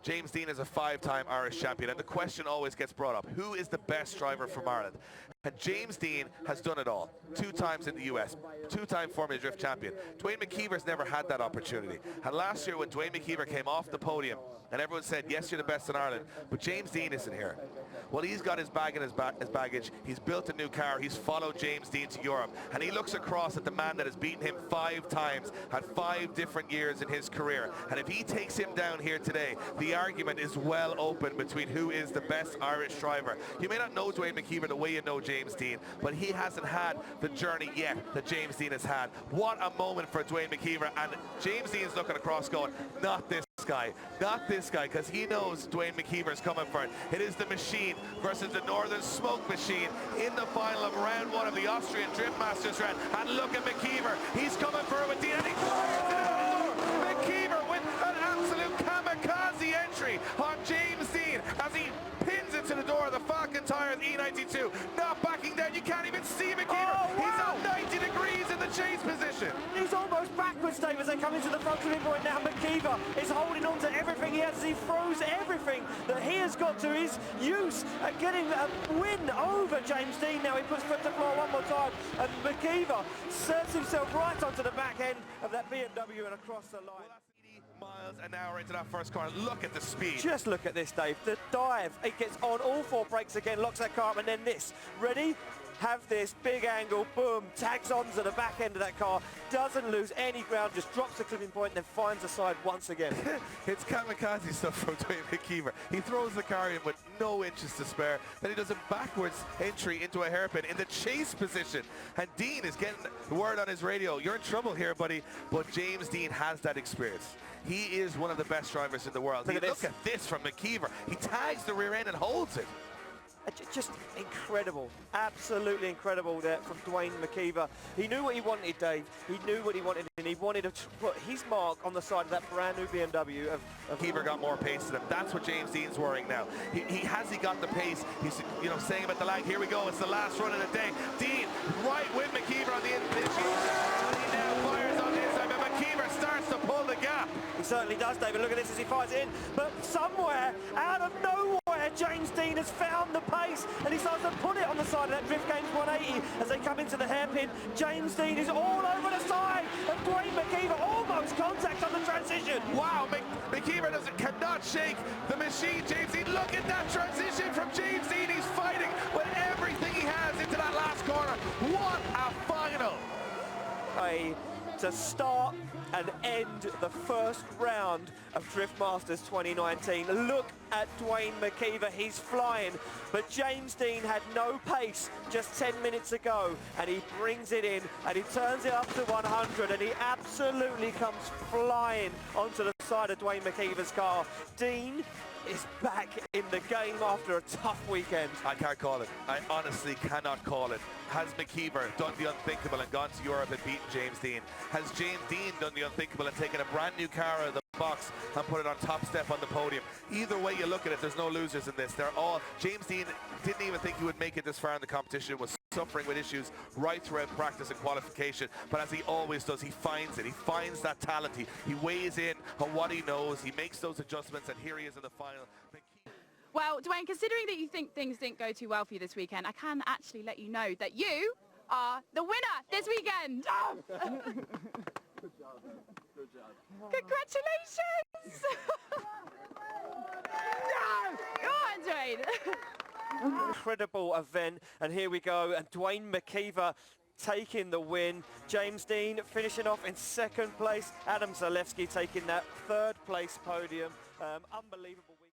James Deane is a 5-time Irish champion, and the question always gets brought up, who is the best driver from Ireland? And James Deane has done it all. 2 times in the US, 2-time Formula Drift champion. Duane McKeever's never had that opportunity. And last year when Duane McKeever came off the podium, and everyone said, yes, you're the best in Ireland, but James Deane isn't here. Well, he's got his bag in his baggage. He's built a new car. He's followed James Deane to Europe. And he looks across at the man that has beaten him 5 times, had 5 different years in his career. And if he takes him down here today, the argument is well open between who is the best Irish driver. You may not know Duane McKeever the way you know James Deane, but he hasn't had the journey yet that James Deane has had. What a moment for Duane McKeever. And James Deane's looking across going, not this guy, because he knows Duane McKeever is coming for it. It is the machine versus the Northern Smoke machine in the final of round 1 of the Austrian Driftmasters round. And look at McKeever, he's coming for it with Deane, and he fires it out. McKeever with an absolute kamikaze entry on James Deane as he pins it to the door of the Falcon Tires E92. Not backing down, you can't even see McKeever. He's at 90 degrees in the chase position. He's almost backwards, Dave, as they come into the front of him right now. McKeever is holding on to everything he has as he throws everything that he has got to his use at getting a win over James Deane. Now he puts foot to floor one more time, and McKeever sets himself right onto the back end of that BMW and across the line. Miles an hour into that first corner. Look at the speed. Just look at this, Dave. The dive. It gets on all 4 brakes again, locks that car up, and then this. Ready? Have this big angle, boom, tags onto the back end of that car, doesn't lose any ground, just drops the clipping point and then finds the side once again. It's kamikaze stuff from Duane McKeever. He throws the car in with no inches to spare, then he does a backwards entry into a hairpin in the chase position. And Deane is getting the word on his radio, you're in trouble here, buddy. But James Deane has that experience. He is one of the best drivers in the world. Look at this from McKeever. He tags the rear end and holds it. Just incredible, absolutely incredible there from Duane McKeever. He knew what he wanted, Dave. He knew what he wanted, and he wanted to put his mark on the side of that brand new BMW. McKeever got more pace to him. That's what James Deane's worrying now. He got the pace. He's saying about the lag. Here we go. It's the last run of the day. Deane right with McKeever on the inside. He now fires on the inside, but McKeever starts to pull the gap. He certainly does, David. Look at this as he fires it in. But somewhere out of nowhere, James Deane has found the pace, and he starts to put it on the side of that Drift Games 180 as they come into the hairpin. James Deane is all over the side, and Duane McKeever almost contacts on the transition. Wow, McKeever cannot shake the machine. James Deane, look at that transition from James Deane. He's fighting with everything he has into that last corner. What a final! To start and end the first round of Driftmasters 2019. Look at Duane McKeever, he's flying, but James Deane had no pace just 10 minutes ago, and he brings it in, and he turns it up to 100, and he absolutely comes flying onto the side of Duane McKeever's car. Deane is back in the game after a tough weekend. I can't call it. I honestly cannot call it. Has McKeever done the unthinkable and gone to Europe and beaten James Deane? Has James Deane done the unthinkable and taken a brand new car out of the box and put it on top step on the podium? Either way you look at it, there's no losers in this. James Deane didn't even think he would make it this far in the competition, was suffering with issues right throughout practice and qualification, but as he always does, he finds it. He finds that talent. He weighs in on what he knows. He makes those adjustments, and here he is in the final. Well, Duane, considering that you think things didn't go too well for you this weekend, I can actually let you know that you are the winner this weekend. Good job. Good job. Congratulations! No! Go on, Duane. Incredible event, and here we go, and Duane McKeever taking the win. James Deane finishing off in 2nd place. A.Zalewski taking that 3rd place podium. Unbelievable.